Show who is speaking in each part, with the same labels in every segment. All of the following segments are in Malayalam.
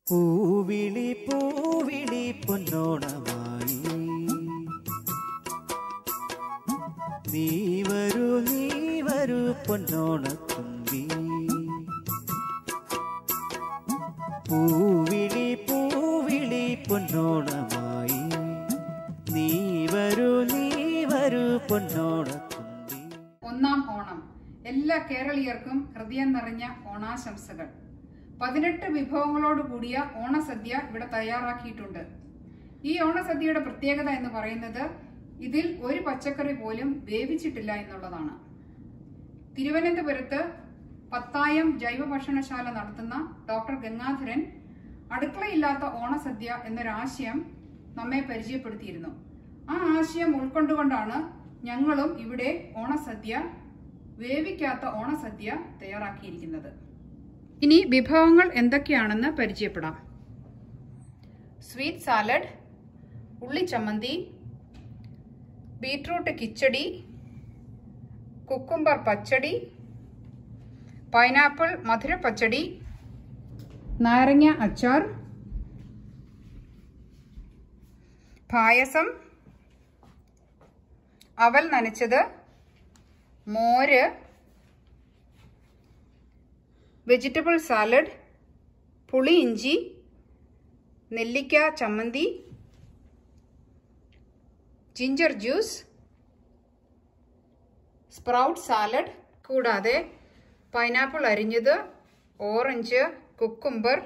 Speaker 1: പൂവിളി പൂവിളി പൊന്നോണമായി നീ വരൂ പൊന്നോണത്തുമ്പി. പൂവിളി പൂവിളി പൊന്നോണമായി നീ വരൂ പൊന്നോണത്തുമ്പി.
Speaker 2: ഒന്നാം ഓണം എല്ലാ കേരളീയർക്കും ഹൃദയം നിറഞ്ഞ ഓണാശംസകൾ. 18 വിഭവങ്ങളോട് കൂടിയ ഓണസദ്യ ഇവിടെ തയ്യാറാക്കിയിട്ടുണ്ട്. ഈ ഓണസദ്യയുടെ പ്രത്യേകത എന്ന് പറയുന്നത് ഇതിൽ ഒരു പച്ചക്കറി പോലും വേവിച്ചിട്ടില്ല എന്നുള്ളതാണ്. തിരുവനന്തപുരത്ത് പത്തായം ജൈവ ഭക്ഷണശാല നടത്തുന്ന ഡോക്ടർ ഗംഗാധരൻ അടുക്കളയില്ലാത്ത ഓണസദ്യ എന്നൊരാശയം നമ്മെ പരിചയപ്പെടുത്തിയിരുന്നു. ആ ആശയം ഉൾക്കൊണ്ടുകൊണ്ടാണ് ഞങ്ങളും ഇവിടെ ഓണസദ്യ, വേവിക്കാത്ത ഓണസദ്യ തയ്യാറാക്കിയിരിക്കുന്നത്. ഇനി വിഭവങ്ങൾ എന്തൊക്കെയാണെന്ന് പരിചയപ്പെടാം. സ്വീറ്റ് സാലഡ്, ഉള്ളി ചമ്മന്തി, ബീട്രൂട്ട് കിച്ചടി, കുക്കുംബർ പച്ചടി, പൈനാപ്പിൾ മധുര പച്ചടി, നാരങ്ങ അച്ചാർ, പായസം, അവൽ നനച്ചത്, മോര്, വെജിറ്റബിൾ സാലഡ്, പുളിയിഞ്ചി, നെല്ലിക്ക ചമ്മന്തി, ജിഞ്ചർ ജ്യൂസ്, സ്പ്രൗട്ട് സാലഡ്, കൂടാതെ പൈനാപ്പിൾ അരിഞ്ഞത്, ഓറഞ്ച്, കുക്കുംബർ,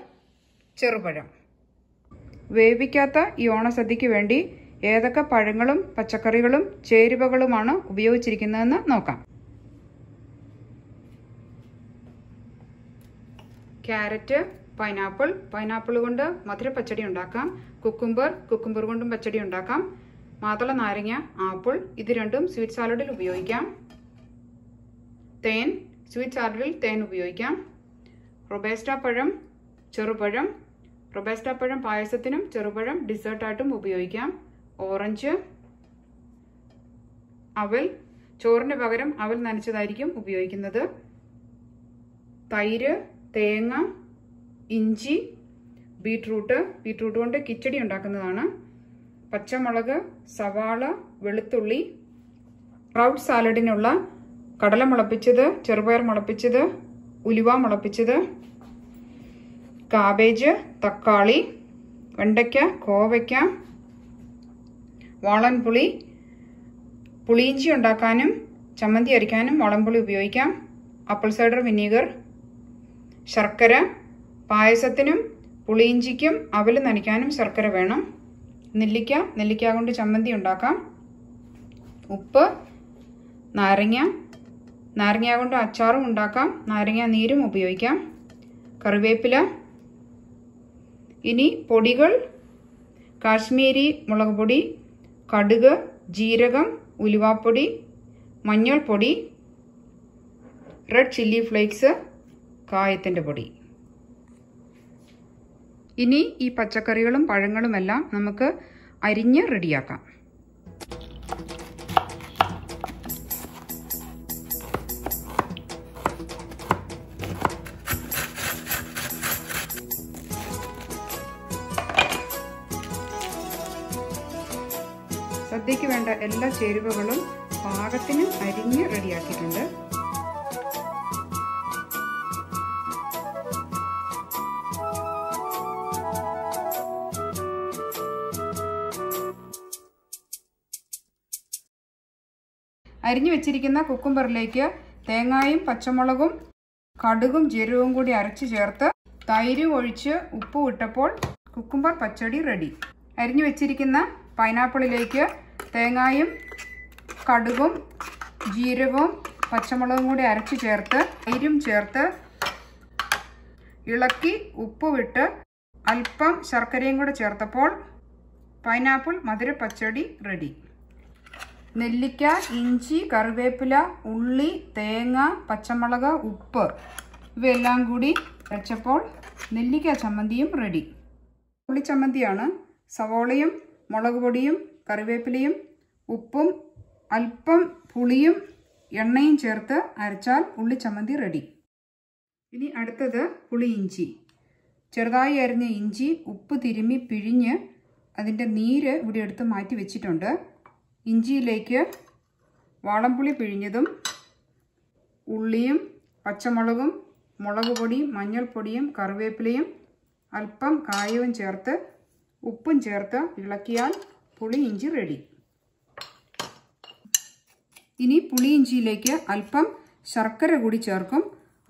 Speaker 2: ചെറുപഴം. വേവിക്കാത്ത ഈ ഓണസദ്യക്ക് വേണ്ടി ഏതൊക്കെ പഴങ്ങളും പച്ചക്കറികളും ചേരുവകളുമാണ് ഉപയോഗിച്ചിരിക്കുന്നതെന്ന് നോക്കാം. ക്യാരറ്റ്, പൈനാപ്പിൾ കൊണ്ട് മധുര പച്ചടി ഉണ്ടാക്കാം. കുക്കുംബർ കൊണ്ടും പച്ചടി ഉണ്ടാക്കാം. മാതള നാരങ്ങ, ആപ്പിൾ, ഇത് രണ്ടും സ്വീറ്റ് സാലഡിൽ ഉപയോഗിക്കാം. തേൻ, സ്വീറ്റ് സാലഡിൽ തേൻ ഉപയോഗിക്കാം. റൊബേസ്റ്റ പഴം, ചെറുപഴം, റൊബേസ്റ്റ പഴം പായസത്തിനും ചെറുപഴം ഡിസേർട്ടായിട്ടും ഉപയോഗിക്കാം. ഓറഞ്ച്, അവൽ, ചോറിന് പകരം അവൽ നനച്ചതായിരിക്കും ഉപയോഗിക്കുന്നത്. തൈര്, തേങ്ങ, ഇഞ്ചി, ബീട്രൂട്ട് കൊണ്ട് കിച്ചടി ഉണ്ടാക്കുന്നതാണ്. പച്ചമുളക്, സവാള, വെളുത്തുള്ളി, സ്പ്രൗട്ട് സാലഡിനുള്ള കടല മുളപ്പിച്ചത്, ചെറുപയർ മുളപ്പിച്ചത്, ഉലുവ മുളപ്പിച്ചത്, കാബേജ്, തക്കാളി, വെണ്ടയ്ക്ക, കോവയ്ക്ക, വാളൻപുളി, പുളിയിഞ്ചി ഉണ്ടാക്കാനും ചമ്മന്തി അരിക്കാനും വാളൻപുളി ഉപയോഗിക്കാം. ആപ്പിൾ സൈഡർ വിനീഗർ, ശർക്കര, പായസത്തിനും പുളിയിഞ്ചിക്കും അവൽ നനയ്ക്കാനും ശർക്കര വേണം. നെല്ലിക്ക കൊണ്ട് ചമ്മന്തി ഉണ്ടാക്കാം. ഉപ്പ്, നാരങ്ങ കൊണ്ട് അച്ചാറും ഉണ്ടാക്കാം. നാരങ്ങ നീരും ഉപയോഗിക്കാം. കറിവേപ്പില. ഇനി പൊടികൾ: കാശ്മീരി മുളക് പൊടി, കടുക്, ജീരകം, ഉലുവാപ്പൊടി, മഞ്ഞൾപ്പൊടി, റെഡ് ചില്ലി ഫ്ലേക്സ്, കായത്തിൻ്റെ പൊടി. ഇനി ഈ പച്ചക്കറികളും പഴങ്ങളുമെല്ലാം നമുക്ക് അരിഞ്ഞ് റെഡിയാക്കാം. സദ്യക്ക് വേണ്ട എല്ലാ ചേരുവകളും പാകത്തിന് അരിഞ്ഞ് റെഡിയാക്കിയിട്ടുണ്ട്. അരിഞ്ഞു വെച്ചിരിക്കുന്ന കുക്കുംബറിലേക്ക് തേങ്ങായും പച്ചമുളകും കടുകും ജീരകവും കൂടി അരച്ച് ചേർത്ത് തൈര് ഒഴിച്ച് ഉപ്പ് ഇട്ടപ്പോൾ കുക്കുംബർ പച്ചടി റെഡി. അരിഞ്ഞു വെച്ചിരിക്കുന്ന പൈനാപ്പിളിലേക്ക് തേങ്ങായും കടുകും ജീരകവും പച്ചമുളകും കൂടി അരച്ച് ചേർത്ത് തൈരും ചേർത്ത് ഇളക്കി ഉപ്പുവിട്ട് അല്പം ശർക്കരയും കൂടെ ചേർത്തപ്പോൾ പൈനാപ്പിൾ മധുര പച്ചടി റെഡി. നെല്ലിക്ക, ഇഞ്ചി, കറിവേപ്പില, ഉള്ളി, തേങ്ങ, പച്ചമുളക്, ഉപ്പ് ഇവയെല്ലാം കൂടി അരച്ചപ്പോൾ നെല്ലിക്ക ചമ്മന്തിയും റെഡി. ഉള്ളി ചമ്മന്തിയാണ്. സവോളയും മുളക് പൊടിയും കറിവേപ്പിലയും ഉപ്പും അല്പം പുളിയും എണ്ണയും ചേർത്ത് അരച്ചാൽ ഉള്ളി ചമ്മന്തി റെഡി. ഇനി അടുത്തത് പുളിയിഞ്ചി. ചെറുതായി അരിഞ്ഞ ഇഞ്ചി ഉപ്പ് തിരുമ്മി പിഴിഞ്ഞ് അതിൻ്റെ നീര് ഇവിടെ എടുത്ത് മാറ്റി വെച്ചിട്ടുണ്ട്. ഇഞ്ചിയിലേക്ക് വാളംപുളി പിഴിഞ്ഞതും ഉള്ളിയും പച്ചമുളകും മുളക് പൊടിയും മഞ്ഞൾപ്പൊടിയും കറിവേപ്പിലയും അല്പം കായവും ചേർത്ത് ഉപ്പും ചേർത്ത് ഇളക്കിയാൽ പുളിയിഞ്ചി റെഡി. ഇനി പുളിയിഞ്ചിയിലേക്ക് അല്പം ശർക്കര കൂടി ചേർക്കും.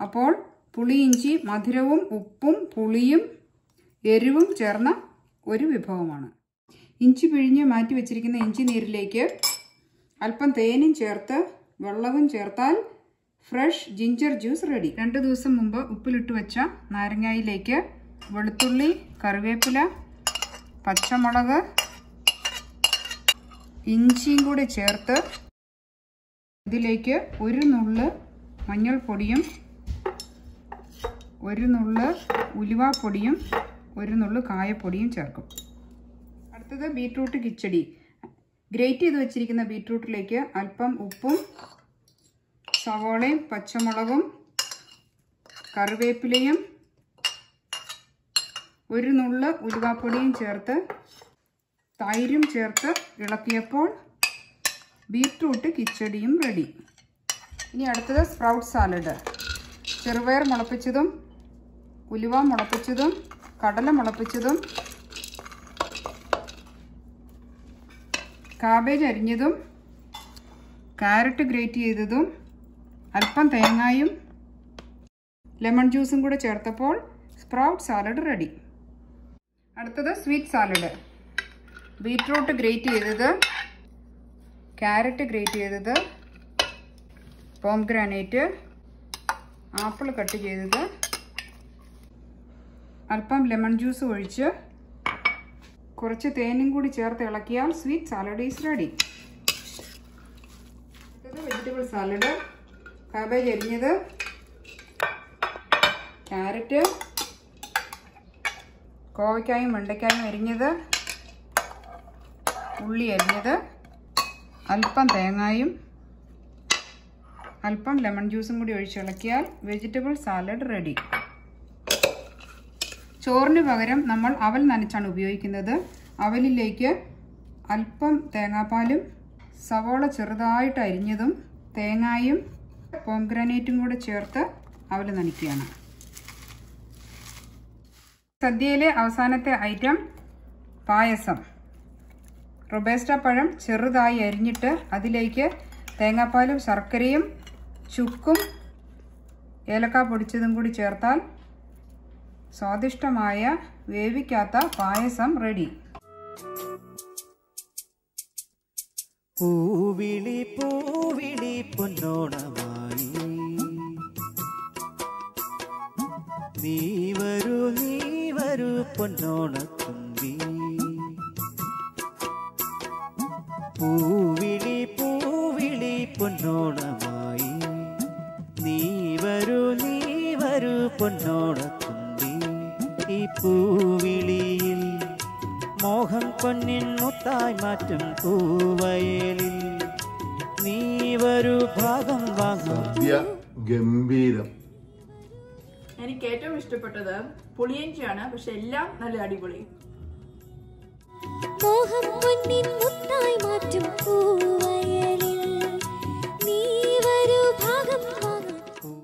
Speaker 2: അപ്പോൾ പുളിയിഞ്ചി മധുരവും ഉപ്പും പുളിയും എരിവും ചേർന്ന ഒരു വിഭവമാണ്. ഇഞ്ചി പിഴിഞ്ഞ് മാറ്റി വെച്ചിരിക്കുന്ന ഇഞ്ചി നീരിലേക്ക് അല്പം തേനും ചേർത്ത് വെള്ളവും ചേർത്താൽ ഫ്രഷ് ജിഞ്ചർ ജ്യൂസ് റെഡി. 2 ദിവസം മുമ്പ് ഉപ്പിലിട്ട് വെച്ച നാരങ്ങയിലേക്ക് വെളുത്തുള്ളി, കറിവേപ്പില, പച്ചമുളക്, ഇഞ്ചിയും കൂടി ചേർത്ത് ഇതിലേക്ക് ഒരു നുള്ള് മഞ്ഞൾപ്പൊടിയും ഒരു നുള്ള് ഉലുവാപ്പൊടിയും ഒരു നുള്ള് കായപ്പൊടിയും ചേർക്കും. അടുത്തത് ബീട്രൂട്ട് കിച്ചടി. ഗ്രേറ്റ് ചെയ്ത് വെച്ചിരിക്കുന്ന ബീട്രൂട്ടിലേക്ക് അല്പം ഉപ്പും സവോളയും പച്ചമുളകും കറിവേപ്പിലയും ഒരു നുള്ള് ഉലുവാപ്പൊടിയും ചേർത്ത് തൈരും ചേർത്ത് ഇളക്കിയപ്പോൾ ബീട്രൂട്ട് കിച്ചടിയും റെഡി. ഇനി അടുത്തത് സ്പ്രൗട്ട് സാലഡ്. ചെറുപയർ മുളപ്പിച്ചതും ഉലുവ മുളപ്പിച്ചതും കടല മുളപ്പിച്ചതും കാബേജ് അരിഞ്ഞതും ക്യാരറ്റ് ഗ്രേറ്റ് ചെയ്തതും അല്പം തേങ്ങായും ലെമൺ ജ്യൂസും കൂടെ ചേർത്തപ്പോൾ സ്പ്രൗട്ട് സാലഡ് റെഡി. അടുത്തത് സ്വീറ്റ് സാലഡ്. ബീട്രൂട്ട് ഗ്രേറ്റ് ചെയ്തത്, ക്യാരറ്റ് ഗ്രേറ്റ് ചെയ്തത്, പോംഗ്രാനൈറ്റ്, ആപ്പിൾ കട്ട് ചെയ്തത്, അല്പം ലെമൺ ജ്യൂസ് ഒഴിച്ച് കുറച്ച് തേനും കൂടി ചേർത്ത് ഇളക്കിയാൽ സ്വീറ്റ് സാലഡ് ഈസ് റെഡി. അടുത്തത് വെജിറ്റബിൾ സാലഡ്. കാബേജ് അരിഞ്ഞത്, ക്യാരറ്റ്, കോവയ്ക്കായും വെണ്ടയ്ക്കായും അരിഞ്ഞത്, ഉള്ളി അരിഞ്ഞത്, അല്പം തേങ്ങായും അല്പം ലെമൺ ജ്യൂസും കൂടി ഒഴിച്ചിളക്കിയാൽ വെജിറ്റബിൾ സാലഡ് റെഡി. ചോറിന് പകരം നമ്മൾ അവൽ നനച്ചാണ് ഉപയോഗിക്കുന്നത്. അവലിലേക്ക് അല്പം തേങ്ങാപ്പാലും സവോള ചെറുതായിട്ട് അരിഞ്ഞതും തേങ്ങായും പോംഗ്രാനൈറ്റും കൂടെ ചേർത്ത് അവൽ നനയ്ക്കുകയാണ്. സദ്യയിലെ അവസാനത്തെ ഐറ്റം പായസം. റൊബേസ്റ്റ പഴം ചെറുതായി അരിഞ്ഞിട്ട് അതിലേക്ക് തേങ്ങാപ്പാലും ശർക്കരയും ചുക്കും ഏലക്ക പൊടിച്ചതും കൂടി ചേർത്താൽ സ്വാദിഷ്ടമായ വേവിക്കാത്ത പായസം റെഡി.
Speaker 1: പൂവിളി പൂവിളി പൊന്നോണമായി നീ വരൂ പൊന്നോണത്തുമ്പി. പൂവിളി പൂവിളി പൊന്നോണമായി നീ വരൂ പൊന്നോണത്തുമ്പി. ഈ പൂവിളിയിൽ മോഹം പൊന്നിൻ മുത്തായി മാറ്റും പൂവയലിൽ നീ വരൂ ഭാഗം വാങ്ങും.
Speaker 3: ഗംഭീരം.
Speaker 4: എനിക്ക് ഏറ്റവും ഇഷ്ടപ്പെട്ടത് പുളിയിഞ്ചിയാണ്. പക്ഷെ എല്ലാം നല്ല അടിപൊളി.
Speaker 5: മോഹം പൊന്നിൻ മുത്തായി മാറ്റും പൂവയലിൽ നീ